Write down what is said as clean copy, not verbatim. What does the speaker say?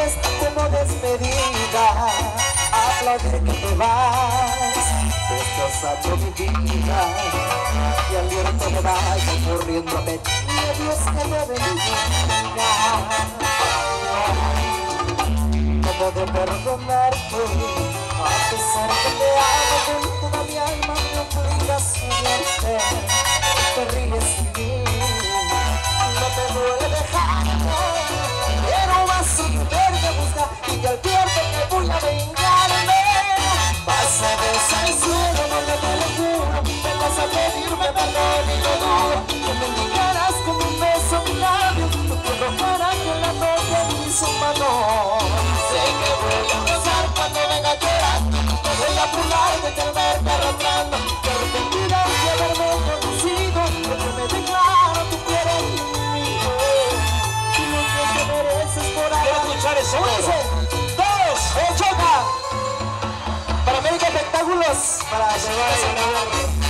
fiesta como despedida, aplaudir que te vas, destrozando mi vida. Y al viento me vaya corriendo a pedir a Dios que me bendiga. Como de perdonarte, a pesar que te amo con toda mi alma, me obligas a verte. Te ríes de mí, no te duele dejarme, pero vas a tener que buscar y que al verte me voy a vengarme. Vas a besar el suelo donde te lo juro, me vas a pedirme perdón y lo duro, que me indicarás con un beso a mi labio, tu quiero para que la toque en su mano. Sé que voy a besar cuando venga llorando, no voy a burlar de que verte arrastrando, que arrepentida de haberme conocido, porque me declaro tú quieres conmigo, y lo que te mereces por ahí. Quiero escuchar ese coro. Todos, choca. Para América Espectáculos, para llevar